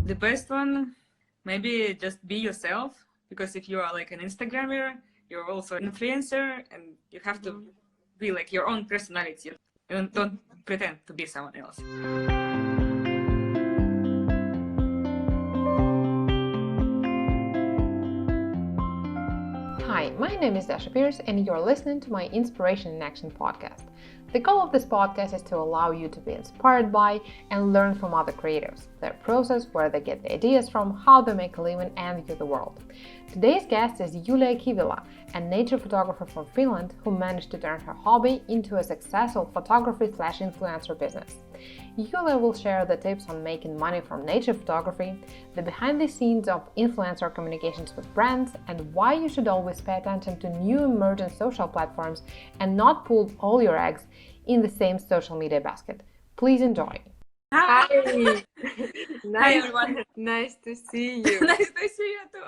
The best one, maybe just be yourself, because if you are like an Instagrammer, you're also an influencer, and you have to be like your own personality and don't pretend to be someone else. Hi, my name is Dasha Pears, and you're listening to my Inspiration in Action podcast. The goal of this podcast is to allow you to be inspired by and learn from other creatives, their process, where they get the ideas from, how they make a living and view the world. Today's guest is Julia Kivela, a nature photographer from Finland who managed to turn her hobby into a successful photography/influencer business. Julia will share the tips on making money from nature photography, the behind the scenes of influencer communications with brands, and why you should always pay attention to new emerging social platforms and not put all your eggs in the same social media basket. Please enjoy. Hi! Hi everyone. Nice to see you. Nice to see you too.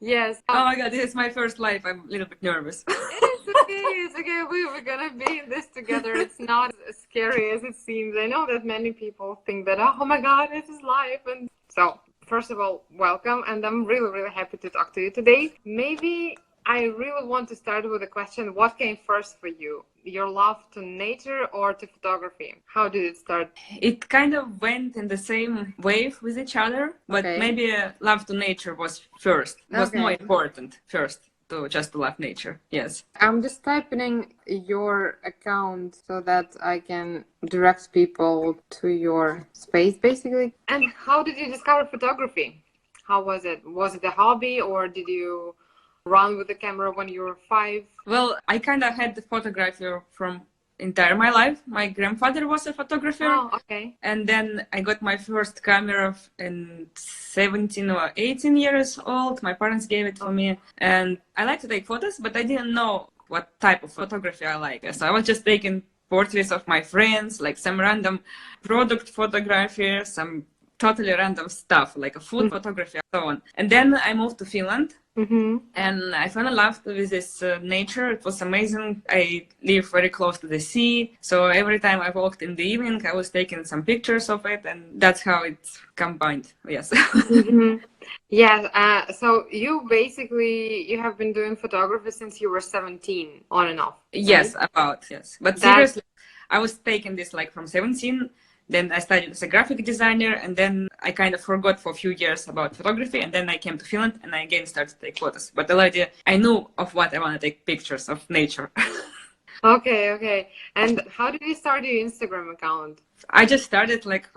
Yes. Oh my god, this is my first live. I'm a little bit nervous. It's okay. We're gonna be in this together. It's not as scary as it seems. I know that many people think that, oh my god, this is live. And so, first of all, welcome. And I'm really happy to talk to you today. Maybe I really want to start with a question. What came first for you? Your love to nature or to photography? How did it start? It kind of went in the same wave with each other, but maybe love to nature was first. It was more important first to just love nature. Yes. I'm just typing your account so that I can direct people to your space, basically. And how did you discover photography? How was it? Was it a hobby, or did you run with the camera when you were 5? Well, I kind of had the photography from entire my life. My grandfather was a photographer. Oh, okay. And then I got my first camera in 17 or 18 years old. My parents gave it for me. And I like to take photos, but I didn't know what type of photography I like. So I was just taking portraits of my friends, like some random product photography, some totally random stuff, like a food photography and so on. And then I moved to Finland. And I fell in love with this nature. It was amazing. I live very close to the sea, so every time I walked in the evening, I was taking some pictures of it, and that's how it's combined. Yes. Yeah. So you have been doing photography since you were 17, on and off. Right? Yes, about yes. But seriously, I was taking this like from 17. Then I studied as a graphic designer, and then I kind of forgot for a few years about photography, and then I came to Finland and I again started to take photos. But already I knew of what I want to take pictures of nature. Okay. And how did you start your Instagram account? I just started like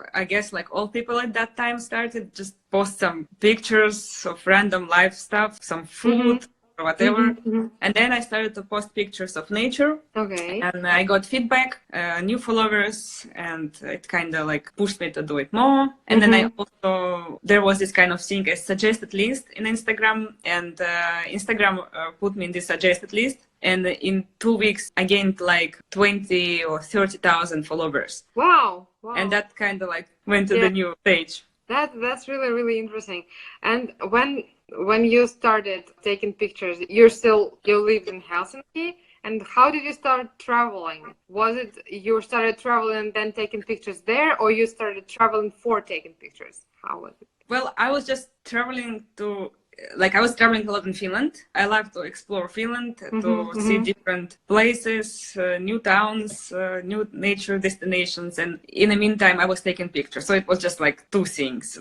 all people at that time started, just post some pictures of random life stuff, some food, or whatever. And then I started to post pictures of nature. Okay. And I got feedback, new followers, and it kind of like pushed me to do it more. And then I also, there was this kind of thing as suggested list in Instagram, and Instagram put me in this suggested list. And in 2 weeks, I gained like 20 or 30,000 followers. Wow. And that kind of like went to the new stage. That's really interesting. And when you started taking pictures, you lived in Helsinki, and how did you start traveling? Was it you started traveling and then taking pictures there, or you started traveling for taking pictures? How was it? Well, I was just traveling I was traveling a lot in Finland. I love to explore Finland, to see different places, new towns, new nature destinations. And in the meantime, I was taking pictures. So it was just like two things,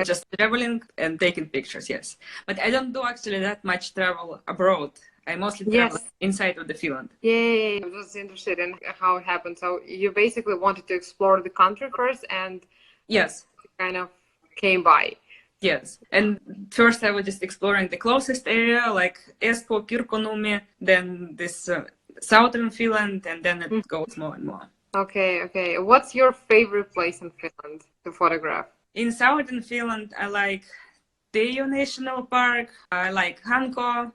just traveling and taking pictures, yes. But I don't do actually that much travel abroad. I mostly travel inside of the Finland. Yeah. I was just interested in how it happened. So you basically wanted to explore the country first, and yes, kind of came by. Yes, and first I was just exploring the closest area, like Espoo, Kirkkonummi, then this southern Finland, and then it goes more and more. Okay. What's your favorite place in Finland to photograph? In southern Finland, I like Teijo National Park, I like Hanko,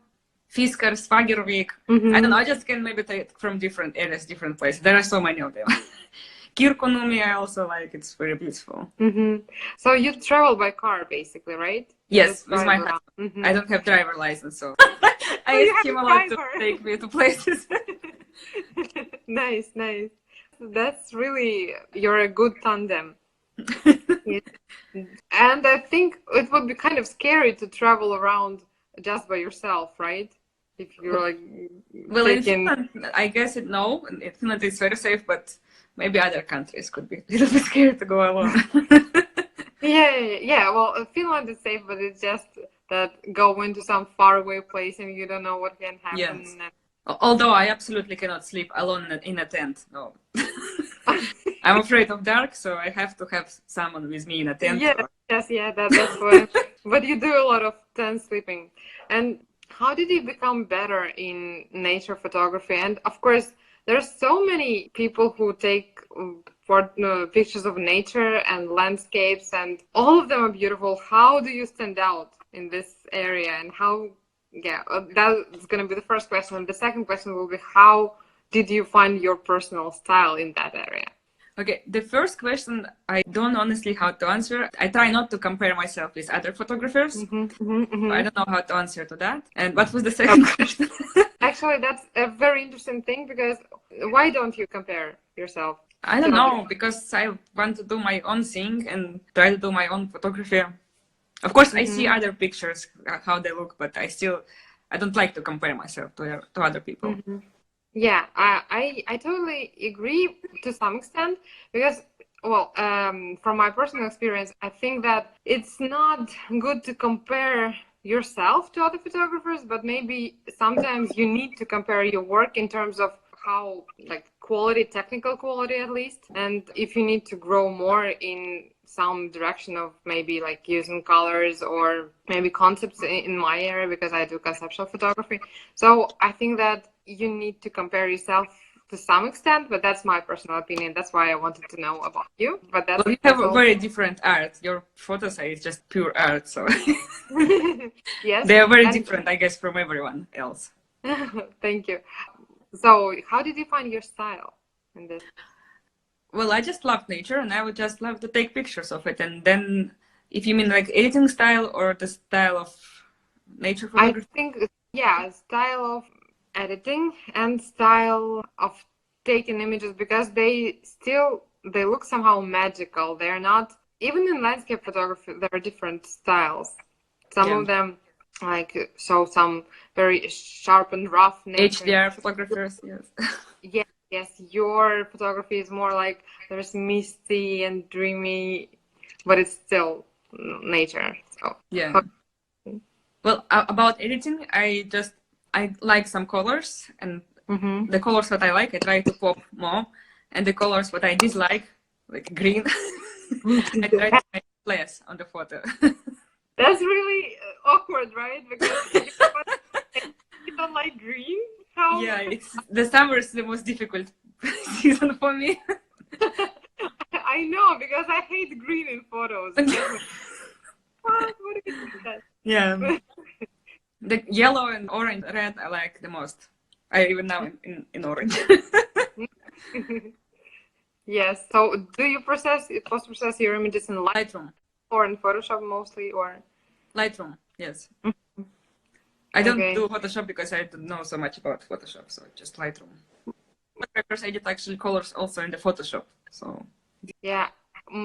Fiskars, Fagervik. I don't know, I just can maybe take from different areas, different places. There are so many of them. Kirkkonummi I also like, it's very beautiful. So you travel by car basically, right? Yes, with my husband. I don't have driver license, so I ask him a lot to take me to places. Nice. That's really, you're a good tandem. And I think it would be kind of scary to travel around just by yourself, right? If you're like Well, in taking... Finland, I guess no. In Finland, it's very safe, but maybe other countries could be a little bit scared to go alone. Yeah. Well, Finland is safe, but it's just that go into some faraway place and you don't know what can happen. Yes. Although I absolutely cannot sleep alone in a tent. No. I'm afraid of dark, so I have to have someone with me in a tent. That's why. But you do a lot of tent sleeping. And how did you become better in nature photography? And of course, there's so many people who take pictures of nature and landscapes, and all of them are beautiful. How do you stand out in this area? And how, that's going to be the first question. And the second question will be, how did you find your personal style in that area? Okay, the first question, I don't honestly how to answer. I try not to compare myself with other photographers. I don't know how to answer to that. And what was the second question? Actually, that's a very interesting thing, because why don't you compare yourself? I don't know, because I want to do my own thing and try to do my own photography. Of course, I see other pictures, how they look, but I don't like to compare myself to other people. Yeah, I totally agree to some extent, because, well, from my personal experience, I think that it's not good to compare yourself to other photographers, but maybe sometimes you need to compare your work in terms of how, like, quality, technical quality at least, and if you need to grow more in some direction of maybe like using colors or maybe concepts in my area, because I do conceptual photography. So I think that you need to compare yourself to some extent, but that's my personal opinion. That's why I wanted to know about you. But that's you have a very different art. Your photos are just pure art, so yes, they are very different, I guess, from everyone else. Thank you. So how did you find your style in this? Well, I just love nature, and I would just love to take pictures of it. And then, if you mean like editing style or the style of nature photography? I think, style of editing and style of taking images, because they look somehow magical. They're not, even in landscape photography, there are different styles. Some of them like show some very sharp and rough nature. HDR photographers, yes. Yes, your photography is more like there's misty and dreamy, but it's still nature. So yeah. Well, about editing, I like some colors, and the colors that I like, I try to pop more, and the colors what I dislike, like green, I try to make less on the photo. That's really awkward, right? Because you don't like green. How? Yeah, the summer is the most difficult season for me. I know, because I hate green in photos. What do you do that? Yeah. The yellow and orange, red I like the most. I even now in orange. Yes. So do you post-process your images in Lightroom or in Photoshop mostly, or? Lightroom, yes. I don't do Photoshop because I don't know so much about Photoshop, so just Lightroom. But I edit actually colors also in the Photoshop, so. Yeah,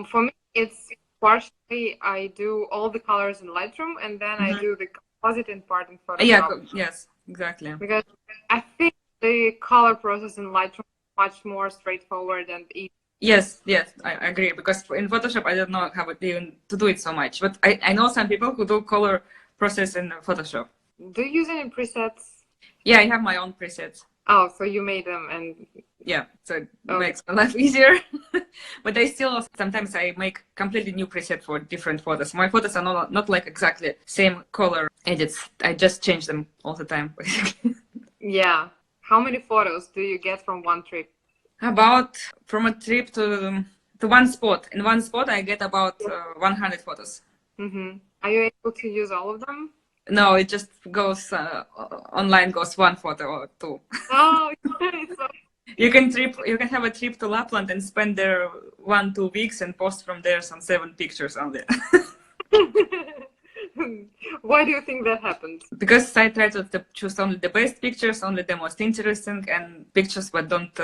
for me it's partially I do all the colors in Lightroom, and then I do the compositing part in Photoshop. Yeah, yes, exactly. Because I think the color process in Lightroom is much more straightforward and easy. Yes, I agree, because in Photoshop I don't know how even to do it so much, but I know some people who do color process in Photoshop. Do you use any presets? Yeah, I have my own presets. Oh, so you made them, and yeah, so it makes my life easier. But I still sometimes I make completely new preset for different photos. My photos are not like exactly same color edits. I just change them all the time, basically. Yeah. How many photos do you get from one trip? About from a trip to one spot. In one spot, I get about 100 photos. Are you able to use all of them? No, it just goes online. Goes one photo or two. Oh, You can have a trip to Lapland and spend there 1-2 weeks and post from there some 7 pictures on there. Why do you think that happened? Because I try to choose only the best pictures, only the most interesting, and pictures that don't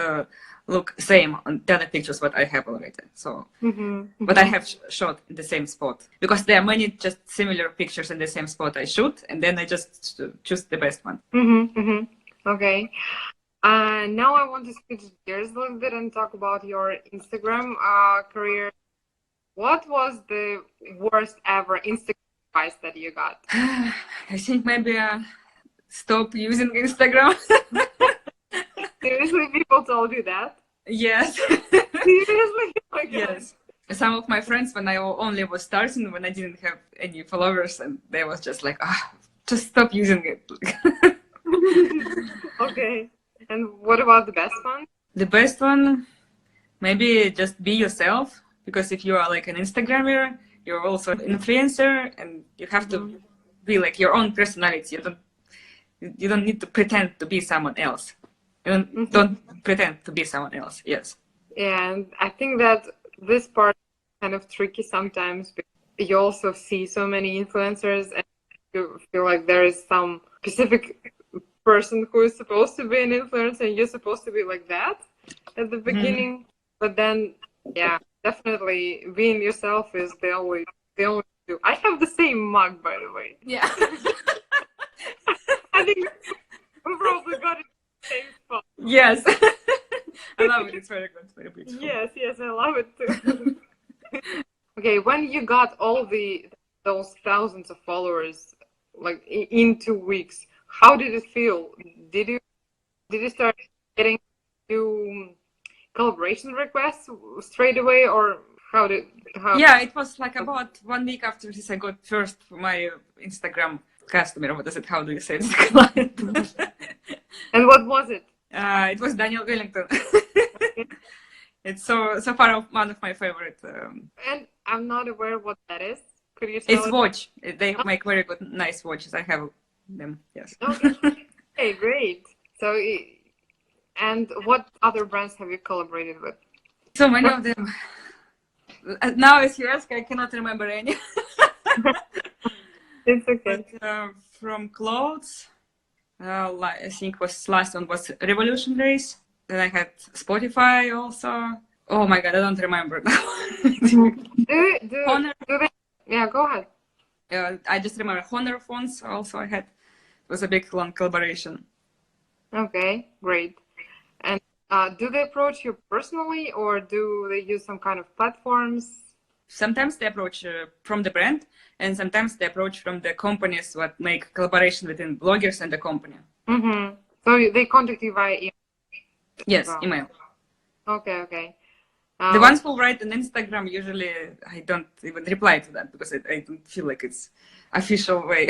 look same on the other pictures what I have already. So, but I have shot in the same spot because there are many just similar pictures in the same spot I shoot, and then I just choose the best one. Okay. Now I want to switch gears a little bit and talk about your Instagram career. What was the worst ever Instagram advice that you got? I think maybe stop using Instagram. Seriously, people told you that? Yes. Seriously? Oh my God. Yes. Some of my friends, when I only was starting, when I didn't have any followers, and they was just like, just stop using it. Okay. And what about the best one? The best one, maybe just be yourself, because if you are like an Instagrammer, you're also an influencer, and you have to be like your own personality. You don't need to pretend to be someone else. You don't pretend to be someone else. Yes. Yeah, and I think that this part is kind of tricky sometimes because you also see so many influencers and you feel like there is some specific person who is supposed to be an influencer and you're supposed to be like that at the beginning. But then, yeah, definitely being yourself is the only do. I have the same mug, by the way. Yeah. I think we probably got it in the same spot. Yes. I love it. It's very good. Very beautiful. Yes, I love it too. Okay, when you got all those thousands of followers, like in 2 weeks, how did it feel? Did you start getting new collaboration requests straight away, or how? Yeah, it was like about 1 week after this I got first my Instagram customer. What is it? How do you say this? Client. And what was it? It was Daniel Wellington. It's so far one of my favorite. And I'm not aware what that is. Could you tell It's us? watch. They make very good, nice watches. I have them. Yes. Okay, great. So, and what other brands have you collaborated with? So many of them. Now, as you ask, I cannot remember any. It's okay. But, from clothes, I think last one was Revolution Race. Then I had Spotify also. Oh my God, I don't remember now. Honor. Yeah, go ahead. I just remember Honor phones also I had. It was a big long collaboration. Okay, great. And do they approach you personally or do they use some kind of platforms? Sometimes they approach from the brand, and sometimes they approach from the companies that make collaboration between bloggers and the company. So they contact you via email? Yes, email. Okay. The ones who write on Instagram, usually I don't even reply to that because I don't feel like it's official way.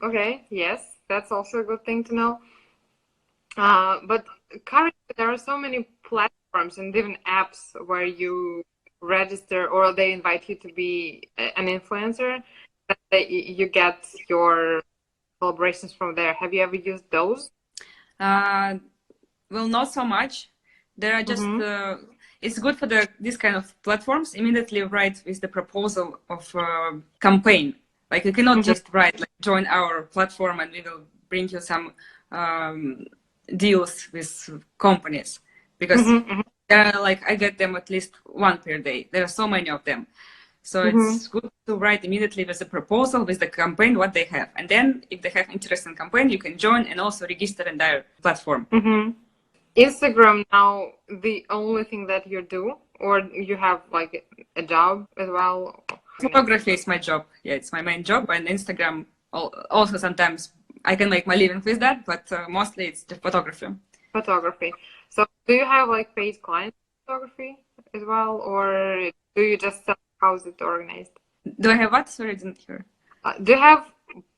Okay, yes, that's also a good thing to know. But currently there are so many platforms and even apps where you register or they invite you to be an influencer that you get your collaborations from there. Have you ever used those? Well, not so much. There are just it's good for this kind of platforms. Immediately write with the proposal of campaign. Like you cannot just write like join our platform and we will bring you some deals with companies because there are like I get them at least one per day. There are so many of them. So it's good to write immediately with a proposal, with the campaign, what they have. And then if they have interest in campaign, you can join and also register in their platform. Instagram now the only thing that you do, or you have like a job as well? Photography is my job. Yeah, it's my main job. And Instagram also sometimes I can make my living with that, but mostly it's the photography. Photography. So do you have like paid clients photography as well, or do you just sell? How's it organized? Do I have what? Sorry, I didn't hear. Do you have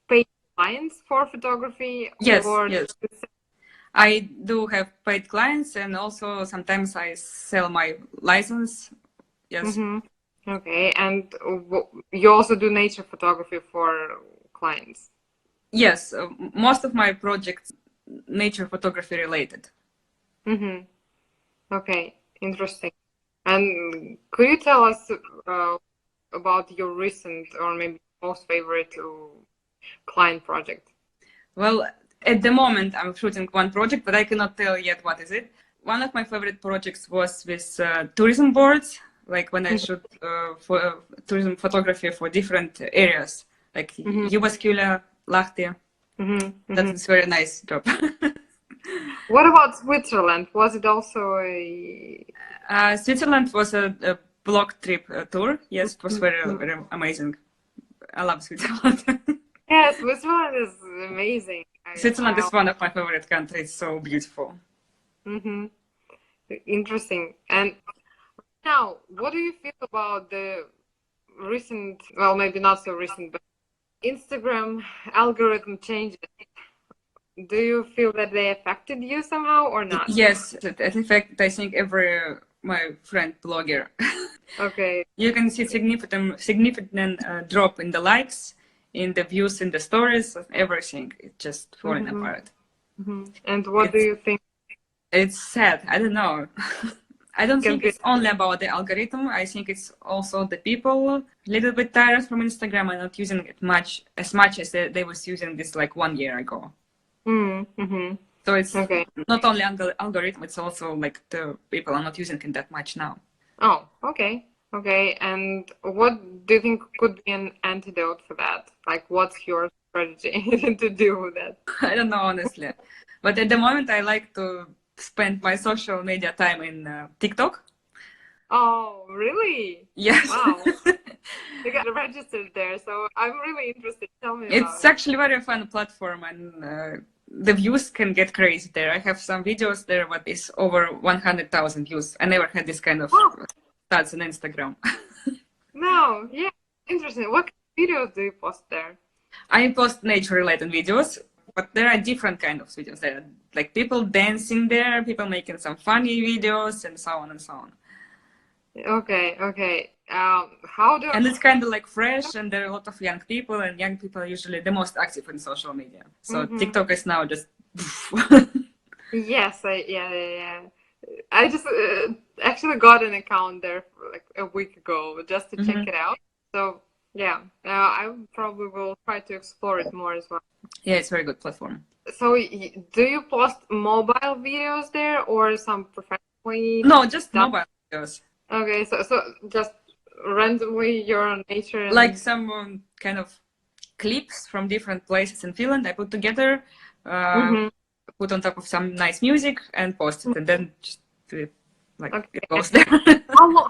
paid clients for photography? Yes, or yes. I do have paid clients, and also sometimes I sell my license. Yes. Okay, and you also do nature photography for clients? Yes, most of my projects nature photography related. Okay, interesting. And could you tell us about your recent or maybe most favorite client project? Well, at the moment, I'm shooting one project, but I cannot tell yet what is it. One of my favorite projects was with tourism boards, like when I shoot for tourism photography for different areas, like Jyväskylä, Lahti. That is very nice job. What about Switzerland? Was it also a... Switzerland was a blog trip tour. Yes, it was very, very amazing. I love Switzerland. Yeah, Switzerland is amazing. Switzerland is one of my favorite countries. So beautiful. Interesting. And now, what do you feel about the recent, well, maybe not so recent, but Instagram algorithm changes? Do you feel that they affected you somehow or not? Yes, it affected, I think, my friend blogger. Okay. You can see significant drop in the likes, in the views, in the stories, everything. It's just falling apart. And what do you think? It's sad. I don't know. I don't think it's only about the algorithm. I think it's also the people a little bit tired from Instagram and not using it as much as they was using this like 1 year ago. So it's not only algorithm, it's also like the people are not using it that much now. Oh, okay. Okay. And what do you think could be an antidote for that? Like, what's your strategy to deal with that? I don't know, honestly. But at the moment, I like to spend my social media time in TikTok. Oh, really? Yes. Wow. You got registered there, so I'm really interested. Tell me about It's actually a very fun platform, and the views can get crazy there. I have some videos there what is over 100,000 views. I never had this kind of stats on Instagram. No, yeah, interesting. What videos do you post there? I post nature-related videos, but there are different kind of videos. There are like people dancing there, people making some funny videos, and so on and so on. Okay, okay. And it's kind of like fresh, and there are a lot of young people, and young people are usually the most active in social media. So TikTok is now just. Yes, yeah. I just actually got an account there like a week ago just to check it out. So yeah, I probably will try to explore it more as well. Yeah, it's a very good platform. So do you post mobile videos there or some professionally? No, just mobile videos. Okay, so just randomly your nature. Like some kind of clips from different places in Finland I put together, put on top of some nice music and post it, and then just it goes there.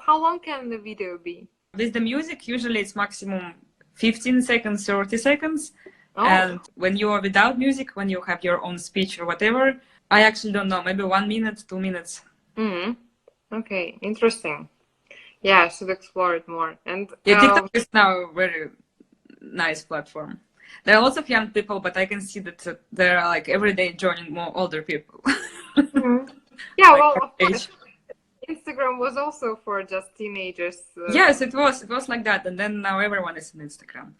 How long can the video be? With the music, usually it's maximum 15 seconds, 30 seconds. And when you are without music, when you have your own speech or whatever, I actually don't know, maybe 1 minute, 2 minutes. Okay, interesting. Yeah, I should explore it more. And TikTok is now a very nice platform. There are lots of young people, but I can see that there are like every day joining more older people. Yeah, well, of course. Instagram was also for just teenagers. Yes, it was like that, and then now everyone is on Instagram.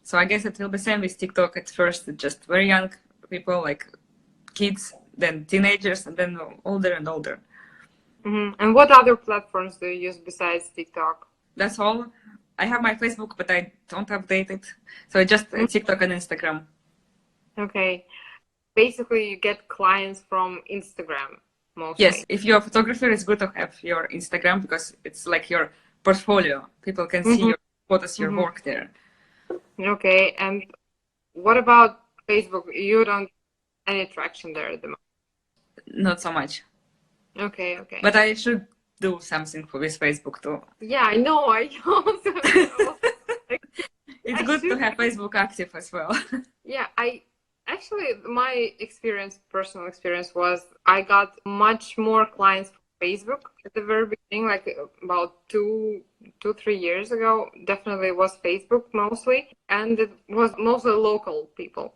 So I guess it will be the same with TikTok. At first, it's just very young people, like kids, then teenagers, and then older and older. And what other platforms do you use besides TikTok? That's all. I have my Facebook, but I don't update it. So just TikTok and Instagram. Okay. Basically, you get clients from Instagram mostly. Yes, if you're a photographer, it's good to have your Instagram because it's like your portfolio. People can see your photos, your work there. Okay, and what about Facebook? You don't get any traction there at the moment? Not so much. Okay. But I should do something with Facebook too. Yeah, I know. I also It's good to have Facebook active as well. Yeah, my personal experience was I got much more clients from Facebook at the very beginning, like about 2-3 years ago. Definitely was Facebook mostly, and it was mostly local people.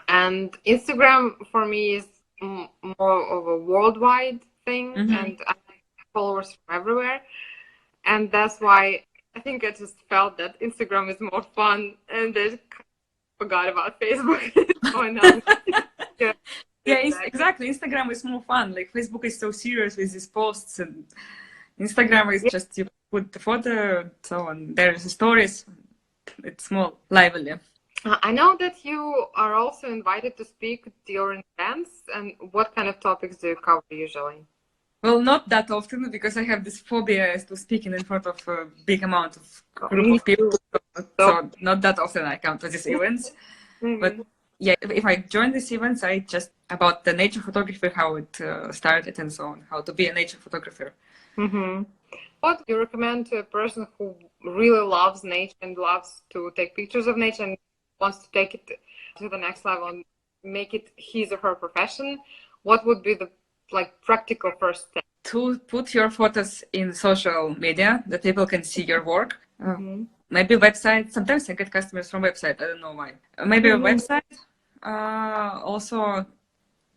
And Instagram for me is more of a worldwide thing, and I have followers from everywhere, and that's why I think I just felt that Instagram is more fun, and I forgot about Facebook. Yeah, exactly. Instagram is more fun. Like Facebook is so serious with these posts, and Instagram is just you put the photo, so on. There's stories. it's more lively. I know that you are also invited to speak during events, and what kind of topics do you cover usually? Well, not that often because I have this phobia to speaking in front of a big amount of group of people. So not that often I come to these events. But yeah, if I join these events, I just about the nature photography, how it started and so on, how to be a nature photographer. What do you recommend to a person who really loves nature and loves to take pictures of nature and wants to take it to the next level and make it his or her profession? What would be the practical first step? To put your photos in social media that people can see your work. Maybe website. Sometimes I get customers from website. I don't know why. Maybe a website. Also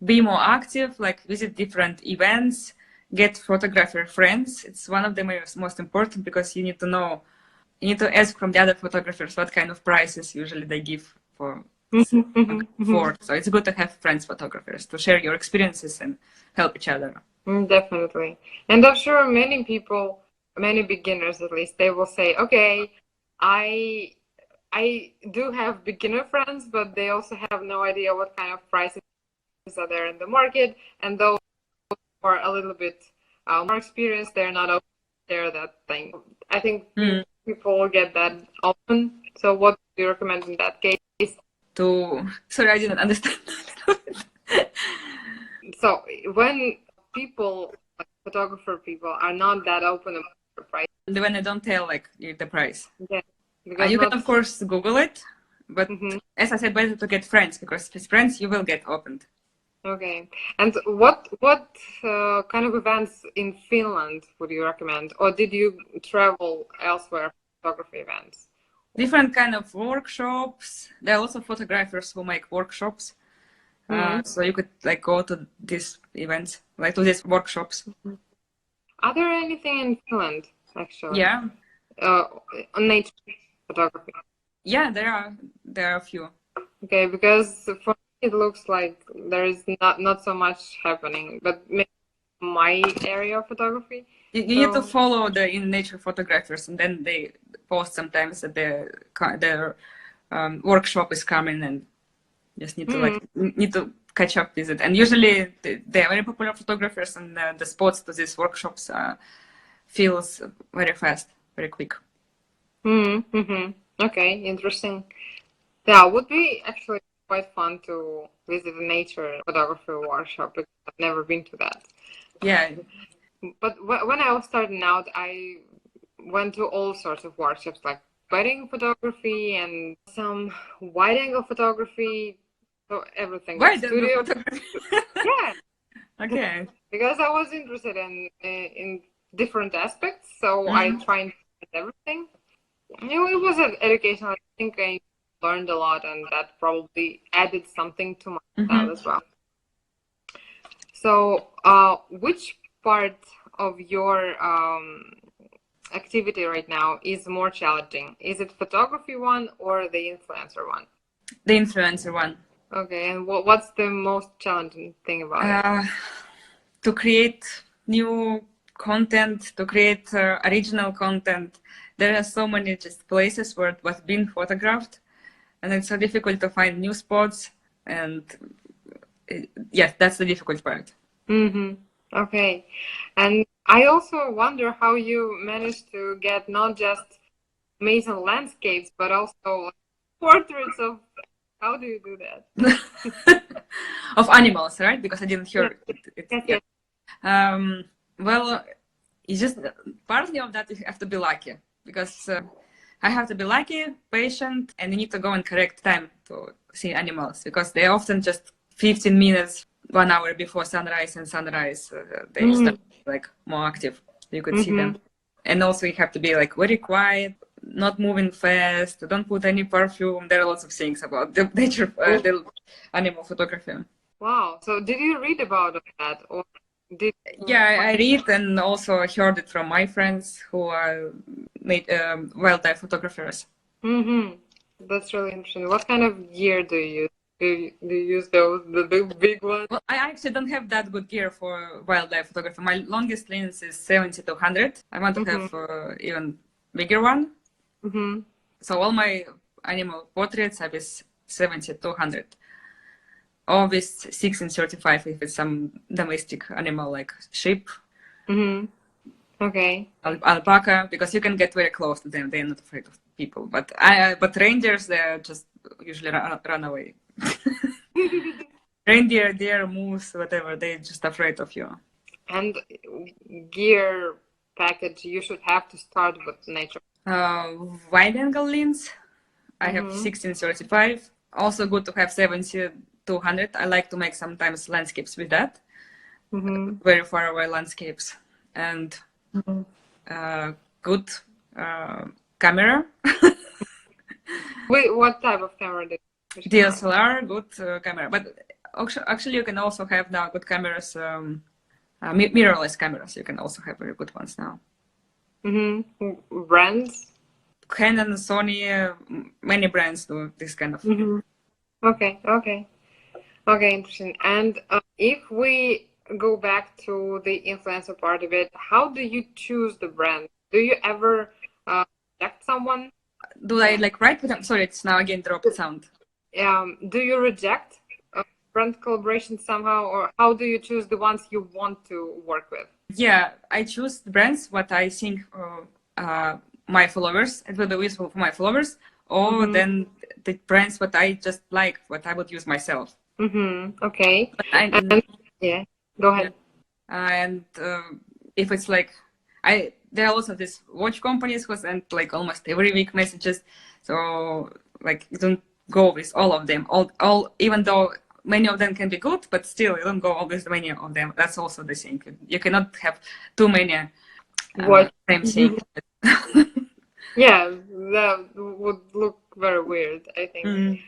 be more active, like visit different events, get photographer friends. It's one of the most important because you need to know, you need to ask from the other photographers what kind of prices usually they give for. So it's good to have friends photographers to share your experiences and help each other. Definitely. And I'm sure many people, many beginners at least, they will say, okay, I do have beginner friends, but they also have no idea what kind of prices are there in the market, and those who are a little bit more experienced, they're not open to share that thing. I think people will get that often. So what do you recommend in that case? Sorry, I didn't understand. So when people, photographer people, are not that open about the price. When I don't tell the price. Yeah. You can of course Google it, but as I said, better to get friends because with friends you will get opened. Okay. And what kind of events in Finland would you recommend, or did you travel elsewhere for photography events? Different kind of workshops. There are also photographers who make workshops. So you could go to these events, to these workshops. Are there anything in Finland actually? Yeah. On nature photography. Yeah, there are a few. Okay, because for me it looks like there is not so much happening, but maybe my area of photography. You need to follow the in nature photographers, and then they post sometimes that their workshop is coming, and just need to need to catch up with it. And usually they are very popular photographers, and the spots to these workshops fills very fast, very quick. Okay, interesting. Yeah, it would be actually quite fun to visit a nature photography workshop because I've never been to that. Yeah. But when I was starting out, I went to all sorts of workshops like wedding photography and some wide angle photography, so everything. Wide angle photography. Yeah. Okay. Because I was interested in different aspects, so I tried everything. It was an education. I think I learned a lot, and that probably added something to my style as well. So, which part of your activity right now is more challenging? Is it photography one or the influencer one? The influencer one. Okay, and what's the most challenging thing about it? To create new content, to create original content. There are so many just places where it was being photographed, and it's so difficult to find new spots. And yes, that's the difficult part. Okay, and I also wonder how you managed to get not just amazing landscapes, but also portraits of. How do you do that? Of animals, right? Because I didn't hear it. Yes. Well, it's just partly of that you have to be lucky because I have to be lucky, patient, and you need to go in correct time to see animals because they often just 15 minutes, 1 hour before sunrise and sunrise, they start more active. You could see them. And also you have to be very quiet, not moving fast, don't put any perfume. There are lots of things about the nature, the animal photography. Wow. So did you read about that or did? Yeah, I read and also heard it from my friends who are wildlife photographers. That's really interesting. What kind of gear do you use? Do you use the big ones? Well, I actually don't have that good gear for wildlife photography. My longest lens is 70 to 100. I want to have even bigger one. So all my animal portraits are with 70-100. Or with 1635 if it's some domestic animal like sheep, Okay. alpaca, because you can get very close to them. They're not afraid of people. But reindeers, they're just usually run away. Reindeer, deer, moose, whatever, they're just afraid of you. And gear package, you should have to start with nature. Wide angle lens, I have 1635. Also good to have 70-200. I like to make sometimes landscapes with that. Very far away landscapes. And good camera. Wait, what type of camera do you use? DSLR, good camera. But actually you can also have now good cameras, mirrorless cameras. You can also have very good ones now. Brands? Canon, Sony, many brands do this kind of. Okay, interesting. And if we go back to the influencer part of it, how do you choose the brand? Do you ever reject someone? Do I like write with them? Sorry, it's now again dropped sound. Do you reject brand collaboration somehow, or how do you choose the ones you want to work with? Yeah, I choose the brands what I think my followers, it will be useful for my followers, or then the brands what I just like, what I would use myself. Okay. Yeah, go ahead. And if it's like, there are also these watch companies who send like almost every week messages. So like you don't go with all of them. All even though many of them can be good, but still you don't go with many of them. That's also the thing. You cannot have too many same thing. Yeah, that would look very weird, I think.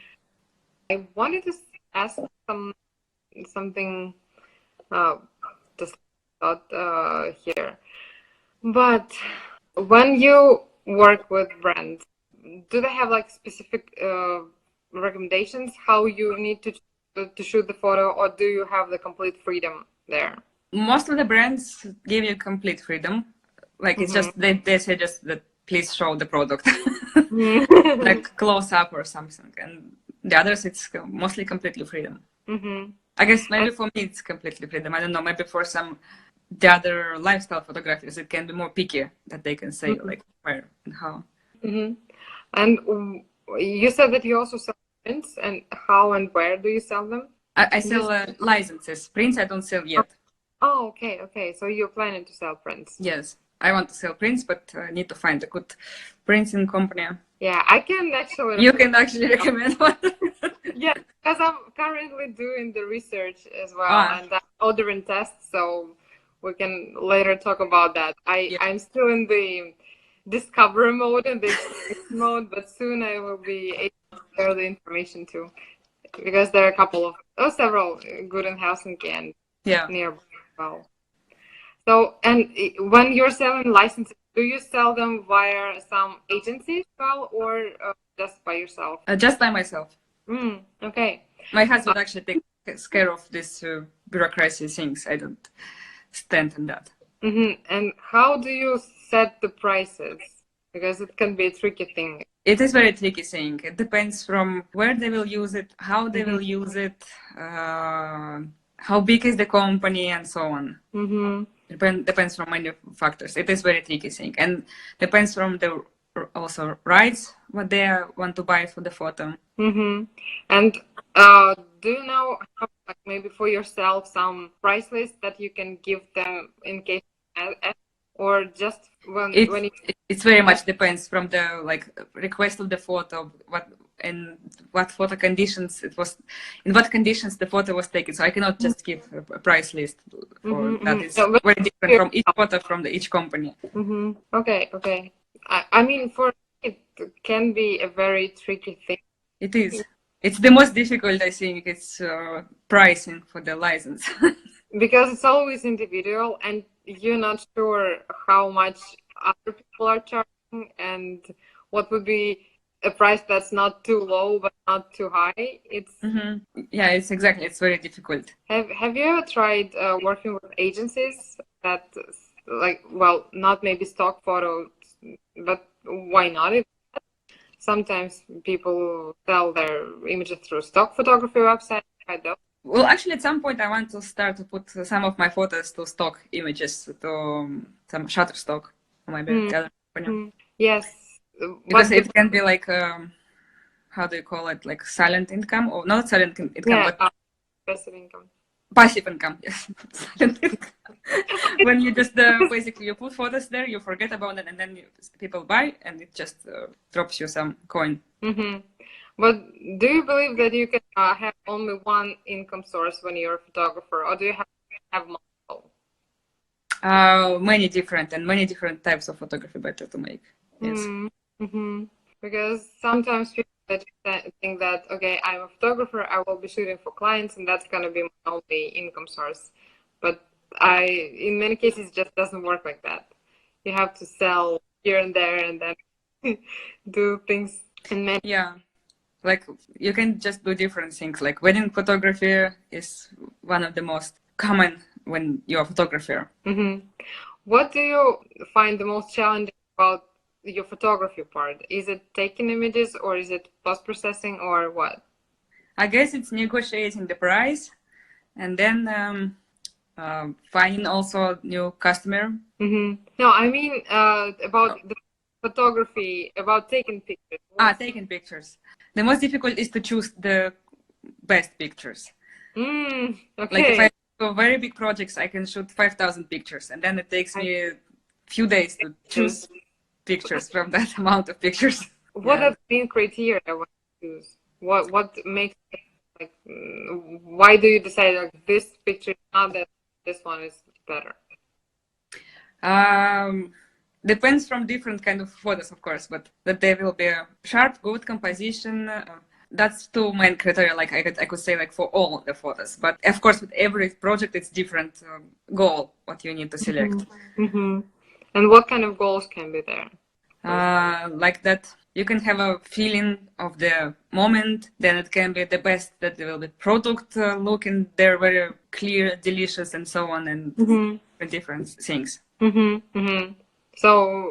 I wanted to ask something just thought here. But when you work with brands, do they have like specific recommendations how you need to shoot the photo, or do you have the complete freedom there? Most of the brands give you complete freedom. Like it's just they say just that please show the product, like close up or something. And the others, it's mostly completely freedom. I guess maybe for me it's completely freedom. I don't know. Maybe for the other lifestyle photographers, it can be more picky that they can say like where and how. And you said that you also sell prints, and how and where do you sell them? I sell licenses. Prints I don't sell yet. Oh, okay. So you're planning to sell prints? Yes, I want to sell prints, but I need to find a good printing company. Yeah, I can actually. You can actually recommend one. Yeah, because I'm currently doing the research as well, and I'm ordering tests, so we can later talk about that. I'm still in the discovery mode and the exploration mode, but soon I will be able to share the information too, because there are several good in Helsinki and nearby as well. So, and when you're selling licenses, do you sell them via some agencies as well, or just by yourself? Just by myself. Okay. My husband actually takes care of this bureaucracy things. I don't stand in that. And how do you set the prices? Because it can be a tricky thing. It is very tricky thing. It depends from where they will use it, how they will use it, how big is the company, and so on. Depends from many factors. It is very tricky thing, and depends from the also rights what they want to buy for the photo. And do you know how, like, maybe for yourself some price list that you can give them in case, or just when it's very much depends from the like request of the photo, what photo conditions it was, in what conditions the photo was taken. So I cannot just give a price list for that. Is very different from each photo from each company. Okay. I mean, for it can be a very tricky thing. It is. It's the most difficult, I think. It's pricing for the license. Because it's always individual, and you're not sure how much other people are charging, and what would be a price that's not too low but not too high. It's it's exactly. It's very difficult. Have you ever tried working with agencies that, like, well, not maybe stock photos, but why not? sometimes people sell their images through stock photography websites. I don't. Well, actually, at some point, I want to start to put some of my photos to stock images, to some Shutterstock, or maybe gallery. Yes, Because but it can be like, how do you call it, like silent income, or not silent income, yeah, but passive income. passive income. Yes, silent income. When you just basically you put photos there, you forget about it, and then people buy, and it just drops you some coin. But do you believe that you can have only one income source when you're a photographer, or do you have multiple? Many different types of photography better to make. Yes. Because sometimes people think that, okay, I'm a photographer, I will be shooting for clients, and that's gonna be my only income source. But in many cases, it just doesn't work like that. You have to sell here and there, and then do things in many. Yeah. Like you can just do different things. Like wedding photography is one of the most common when you're a photographer. What do you find the most challenging about your photography part? Is it taking images, or is it post-processing, or what? I guess it's negotiating the price, and then finding also new customer. No, I mean about the photography, about taking pictures. Taking pictures. The most difficult is to choose the best pictures. Okay. Like if I do very big projects, I can shoot 5,000 pictures, and then it takes me a few days to choose pictures from that amount of pictures. What are the main criteria when you choose? What makes like why do you decide like this picture is not that this one is better? Depends from different kind of photos, of course, but that they will be sharp, good composition. That's two main criteria. Like I could say like for all the photos, but of course with every project it's different goal what you need to select. And what kind of goals can be there? Like that you can have a feeling of the moment, then it can be the best that there will be product looking they're very clear, delicious, and so on, and different things. So,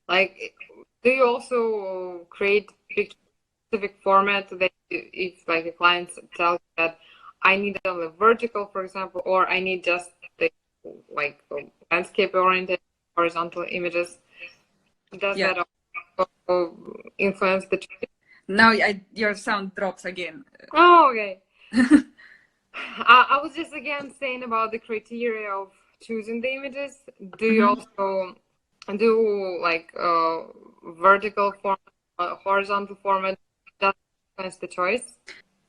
like, do you also create specific format that if like a client tells you that I need only vertical, for example, or I need just the like landscape oriented horizontal images, does that also influence the choice? Now your sound drops again. Oh, okay. I was just again saying about the criteria of choosing the images. Do you also do like vertical format, horizontal format? That influence the choice?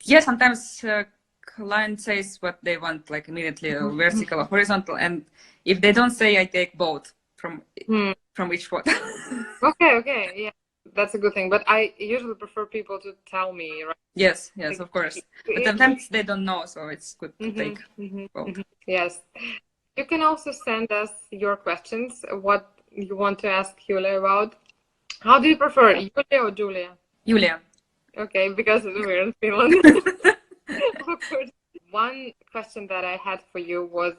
Yeah, sometimes client says what they want, like immediately vertical or horizontal, and if they don't say, I take both from each photo. Okay, yeah, that's a good thing. But I usually prefer people to tell me, right? Yes, of course. But sometimes they don't know, so it's good to take both. Yes. You can also send us your questions, what you want to ask Julia about. How do you prefer, Julia or Julia? Julia. Okay, because we're in Finland. Of course. One question that I had for you was,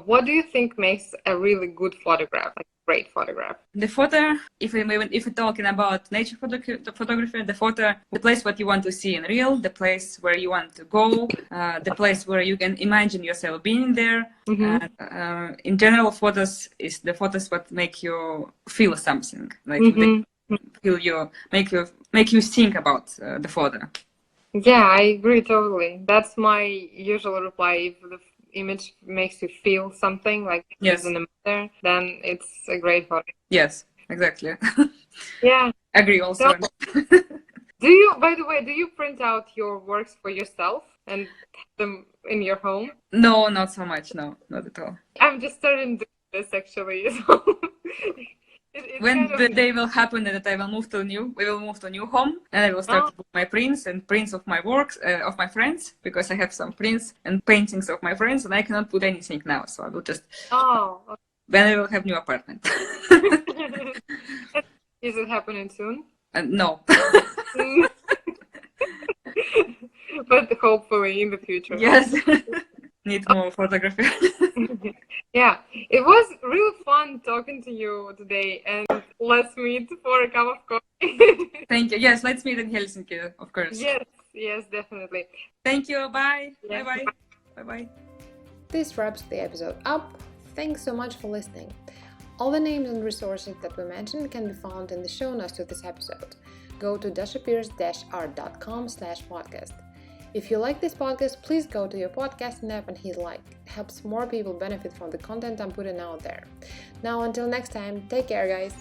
what do you think makes a really good photograph, like a great photograph? The photo, if we're talking about nature photography, the photo, the place what you want to see in real, the place where you want to go, the place where you can imagine yourself being there. In general, photos is the photos what make you feel something, like they feel you, make you think about the photo. Yeah, I agree totally. That's my usual reply. If the image makes you feel something, like there's an there, then it's a great photo. Yes, exactly. Yeah. Agree also. So, do you, by the way, do you print out your works for yourself and have them in your home? No, not so much. No, not at all. I'm just starting to do this actually. So when the day will happen that we will move to a new home, and I will start to put my prints and prints of my works of my friends, because I have some prints and paintings of my friends, and I cannot put anything now. So I will just when I will have new apartment. Is it happening soon? No. But hopefully in the future. Yes. Need more photography. Yeah, it was really fun talking to you today, and let's meet for a cup of coffee. Thank you. Yes, let's meet in Helsinki, of course. Yes, definitely. Thank you. Bye. Yeah. Bye-bye. Bye-bye. This wraps the episode up. Thanks so much for listening. All the names and resources that we mentioned can be found in the show notes to this episode. Go to dashapears-art.com/podcast. If you like this podcast, please go to your podcasting app and hit like. It helps more people benefit from the content I'm putting out there. Now, until next time, take care, guys.